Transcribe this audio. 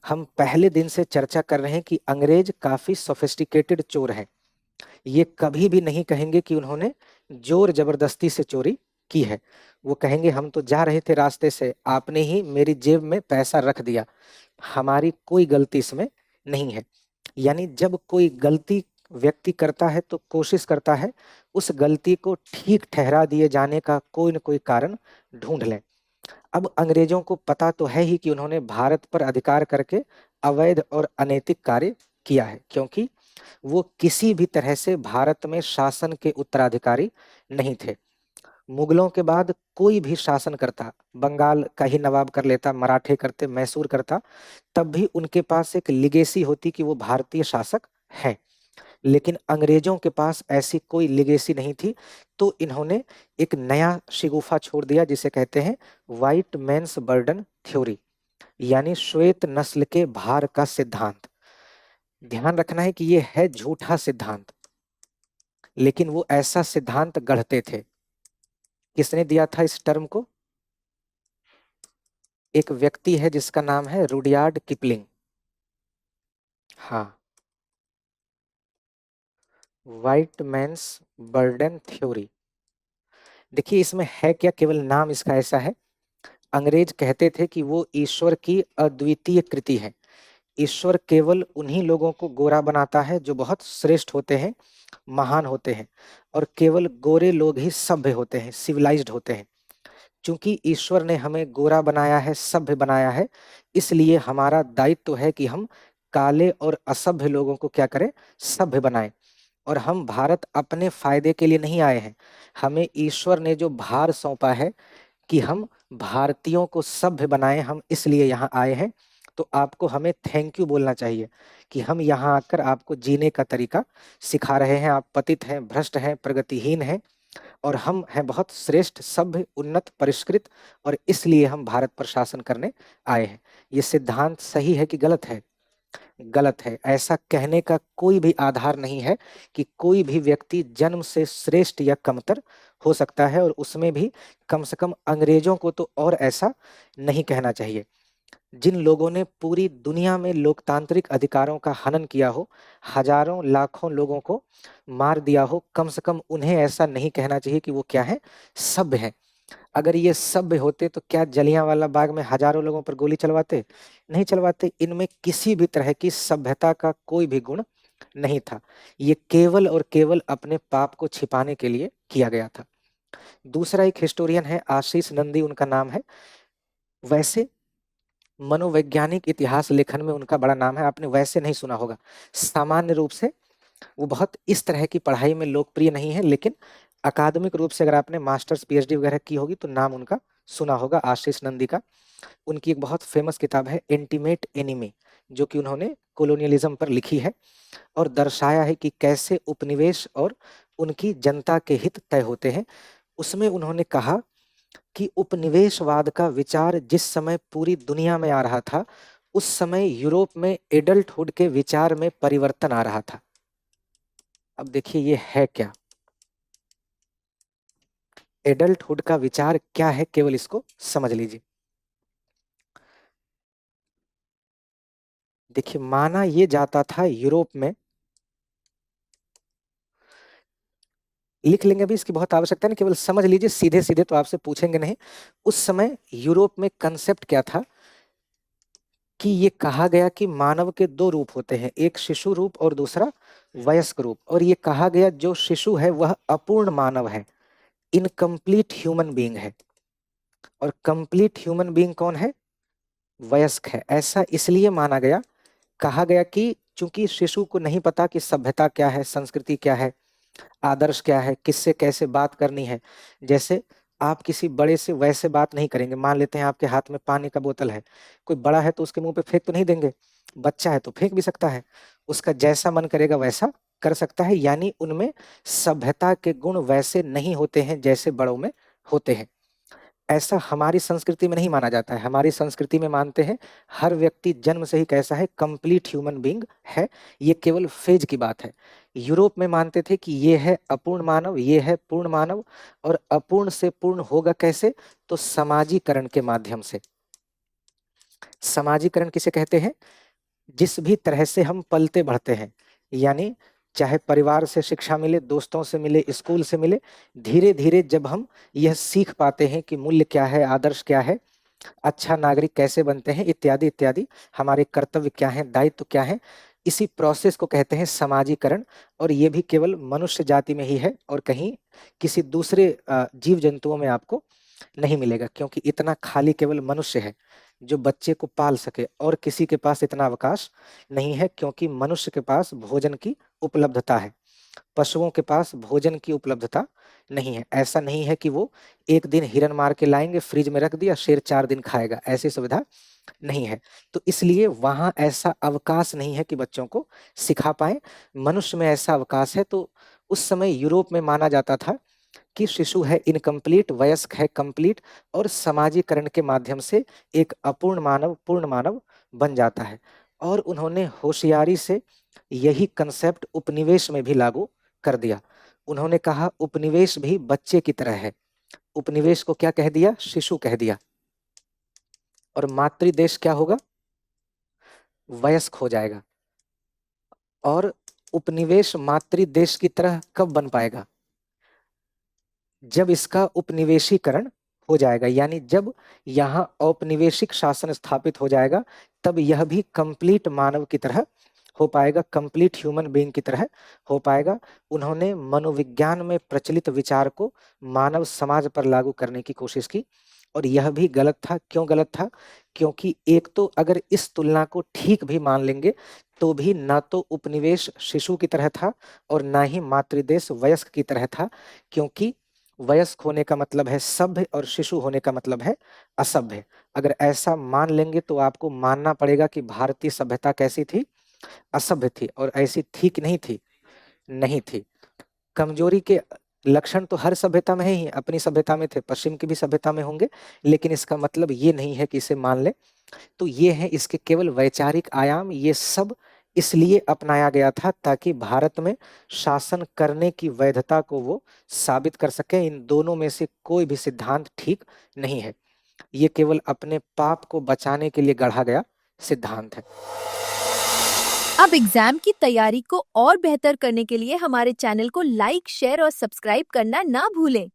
हम पहले दिन से चर्चा कर रहे हैं कि अंग्रेज काफी सोफिस्टिकेटेड चोर हैं। ये कभी भी नहीं कहेंगे कि उन्होंने जोर जबरदस्ती से चोरी की है। वो कहेंगे हम तो जा रहे थे रास्ते से, आपने ही मेरी जेब में पैसा रख दिया, हमारी कोई गलती इसमें नहीं है। यानी जब कोई गलती व्यक्ति करता है तो कोशिश करता है उस गलती को ठीक ठहरा दिए जाने का कोई न कोई कारण ढूंढ लें। अब अंग्रेजों को पता तो है ही कि उन्होंने भारत पर अधिकार करके अवैध और अनैतिक कार्य किया है, क्योंकि वो किसी भी तरह से भारत में शासन के उत्तराधिकारी नहीं थे। मुगलों के बाद कोई भी शासन करता, बंगाल का ही नवाब कर लेता, मराठे करते, मैसूर करता, तब भी उनके पास एक लिगेसी होती कि वो भारतीय शासक है। लेकिन अंग्रेजों के पास ऐसी कोई लिगेसी नहीं थी, तो इन्होंने एक नया शिगुफा छोड़ दिया जिसे कहते हैं व्हाइट मैंस बर्डन थ्योरी, यानी श्वेत नस्ल के भार का सिद्धांत। ध्यान रखना है कि ये है झूठा सिद्धांत, लेकिन वो ऐसा सिद्धांत गढ़ते थे। किसने दिया था इस टर्म को? एक व्यक्ति है जिसका नाम है रुडयार्ड किपलिंग। हाँ, व्हाइट मैंस बर्डन थ्योरी। देखिए इसमें है क्या, केवल नाम इसका ऐसा है। अंग्रेज कहते थे कि वो ईश्वर की अद्वितीय कृति है। ईश्वर केवल उन्हीं लोगों को गोरा बनाता है जो बहुत श्रेष्ठ होते हैं, महान होते हैं, और केवल गोरे लोग ही सभ्य होते हैं, सिविलाइज्ड होते हैं। चूंकि ईश्वर ने हमें गोरा बनाया है, सभ्य बनाया है, इसलिए हमारा दायित्व है कि हम काले और असभ्य लोगों को क्या करें, सभ्य बनाएं। और हम भारत अपने फायदे के लिए नहीं आए हैं, हमें ईश्वर ने जो भार सौंपा है कि हम भारतीयों को सभ्य बनाएं, हम इसलिए यहाँ आए हैं। तो आपको हमें थैंक यू बोलना चाहिए कि हम यहाँ आकर आपको जीने का तरीका सिखा रहे हैं। आप पतित हैं, भ्रष्ट हैं, प्रगतिहीन हैं, और हम हैं बहुत श्रेष्ठ, सभ्य, उन्नत, परिष्कृत, और इसलिए हम भारत पर शासन करने आए हैं। ये सिद्धांत सही है कि गलत है? गलत है। ऐसा कहने का कोई भी आधार नहीं है कि कोई भी व्यक्ति जन्म से श्रेष्ठ या कमतर हो सकता है, और उसमें भी कम से कम अंग्रेजों को तो और ऐसा नहीं कहना चाहिए। जिन लोगों ने पूरी दुनिया में लोकतांत्रिक अधिकारों का हनन किया हो, हजारों लाखों लोगों को मार दिया हो, कम से कम उन्हें ऐसा नहीं कहना चाहिए कि वो क्या है, सभ्य है। अगर ये सभ्य होते तो क्या जलियांवाला बाग में हजारों लोगों पर गोली चलवाते? नहीं चलवाते। इनमें किसी भी तरह की सभ्यता का कोई भी गुण नहीं था। ये केवल और केवल अपने पाप को छिपाने के लिए किया गया था। दूसरा एक हिस्टोरियन है, आशीष नंदी उनका नाम है। वैसे मनोवैज्ञानिक इतिहास लेखन में उनका बड़ा नाम है, आपने वैसे नहीं सुना होगा। सामान्य रूप से वो बहुत इस तरह की पढ़ाई में लोकप्रिय नहीं है, लेकिन अकादमिक रूप से अगर आपने मास्टर्स पीएचडी वगैरह की होगी तो नाम उनका सुना होगा, आशीष नंदी का। उनकी एक बहुत फेमस किताब है इंटीमेट एनिमी, जो कि उन्होंने कोलोनियलिज्म पर लिखी है, और दर्शाया है कि कैसे उपनिवेश और उनकी जनता के हित तय होते हैं। उसमें उन्होंने कहा कि उपनिवेशवाद का विचार जिस समय पूरी दुनिया में आ रहा था, उस समय यूरोप में एडल्टहुड के विचार में परिवर्तन आ रहा था। अब देखिए ये है क्या, एडल्टहुड का विचार क्या है, केवल इसको समझ लीजिए। देखिए माना ये जाता था यूरोप में, लिख लेंगे, अभी इसकी बहुत आवश्यकता नहीं, केवल समझ लीजिए, सीधे सीधे तो आपसे पूछेंगे नहीं। उस समय यूरोप में कंसेप्ट क्या था कि ये कहा गया कि मानव के दो रूप होते हैं, एक शिशु रूप और दूसरा वयस्क रूप। और ये कहा गया जो शिशु है वह अपूर्ण मानव है, इनकम्प्लीट ह्यूमन बीइंग है, और कंप्लीट ह्यूमन बीइंग कौन है, वयस्क है। ऐसा इसलिए माना गया, कहा गया कि चूंकि शिशु को नहीं पता कि सभ्यता क्या है, संस्कृति क्या है, आदर्श क्या है, किससे कैसे बात करनी है। जैसे आप किसी बड़े से वैसे बात नहीं करेंगे। मान लेते हैं आपके हाथ में पानी का बोतल है, कोई बड़ा है तो उसके मुंह पे फेंक तो नहीं देंगे, बच्चा है तो फेंक भी सकता है, उसका जैसा मन करेगा वैसा कर सकता है। यानी उनमें सभ्यता के गुण वैसे नहीं होते हैं जैसे बड़ों में होते हैं। ऐसा हमारी संस्कृति में नहीं माना जाता है। हमारी संस्कृति में मानते हैं हर व्यक्ति जन्म से ही कैसा है, कंप्लीट ह्यूमन बीइंग है। ये केवल फेज की बात है। यूरोप में मानते थे कि ये है अपूर्ण मानव, ये है पूर्ण मानव, और अपूर्ण से पूर्ण होगा कैसे, तो समाजीकरण के माध्यम से। समाजीकरण किसे कहते हैं? जिस भी तरह से हम पलते बढ़ते हैं, यानी चाहे परिवार से शिक्षा मिले, दोस्तों से मिले, स्कूल से मिले, धीरे धीरे जब हम यह सीख पाते हैं कि मूल्य क्या है, आदर्श क्या है, अच्छा नागरिक कैसे बनते हैं, इत्यादि इत्यादि, हमारे कर्तव्य क्या हैं, दायित्व क्या हैं, इसी प्रोसेस को कहते हैं समाजीकरण। और ये भी केवल मनुष्य जाति में ही है और कहीं किसी दूसरे जीव जंतुओं में आपको नहीं मिलेगा, क्योंकि इतना खाली केवल मनुष्य है जो बच्चे को पाल सके, और किसी के पास इतना अवकाश नहीं है, क्योंकि मनुष्य के पास भोजन की उपलब्धता है, पशुओं के पास भोजन की उपलब्धता नहीं है। ऐसा नहीं है कि वो एक दिन हिरन मार के लाएंगे, फ्रिज में रख दिया, शेर 4 दिन खाएगा, ऐसी सुविधा नहीं है। तो इसलिए वहां ऐसा अवकाश नहीं है कि बच्चों को सिखा पाए। मनुष्य में ऐसा अवकाश है। तो उस समय यूरोप में माना जाता था कि शिशु है इनकम्प्लीट, वयस्क है कंप्लीट, और समाजीकरण के माध्यम से एक अपूर्ण मानव पूर्ण मानव बन जाता है। और उन्होंने होशियारी से यही कंसेप्ट उपनिवेश में भी लागू कर दिया। उन्होंने कहा उपनिवेश भी बच्चे की तरह है। उपनिवेश को क्या कह दिया? शिशु कह दिया। और मातृदेश क्या होगा? वयस्क हो जाएगा। और उपनिवेश मातृदेश की तरह कब बन पाएगा? जब इसका उपनिवेशीकरण हो जाएगा, यानी जब यहाँ औपनिवेशिक शासन स्थापित हो जाएगा, तब यह भी कंप्लीट मानव की तरह हो पाएगा, कंप्लीट ह्यूमन बीइंग की तरह हो पाएगा। उन्होंने मनोविज्ञान में प्रचलित विचार को मानव समाज पर लागू करने की कोशिश की, और यह भी गलत था। क्यों गलत था? क्योंकि एक तो अगर इस तुलना को ठीक भी मान लेंगे तो भी ना तो उपनिवेश शिशु की तरह था और ना ही मातृदेश वयस्क की तरह था, क्योंकि वयस्क होने का मतलब है सभ्य और शिशु होने का मतलब है असभ्य। अगर ऐसा मान लेंगे तो आपको मानना पड़ेगा कि भारतीय सभ्यता कैसी थी? असभ्य थी। और ऐसी ठीक नहीं थी, नहीं थी। कमजोरी के लक्षण तो हर सभ्यता में है ही, अपनी सभ्यता में थे, पश्चिम की भी सभ्यता में होंगे, लेकिन इसका मतलब ये नहीं है कि इसे मान ले। तो ये है इसके केवल वैचारिक आयाम। ये सब इसलिए अपनाया गया था ताकि भारत में शासन करने की वैधता को वो साबित कर सके। इन दोनों में से कोई भी सिद्धांत ठीक नहीं है, ये केवल अपने पाप को बचाने के लिए गढ़ा गया सिद्धांत है। अब एग्जाम की तैयारी को और बेहतर करने के लिए हमारे चैनल को लाइक, शेयर और सब्सक्राइब करना ना भूलें।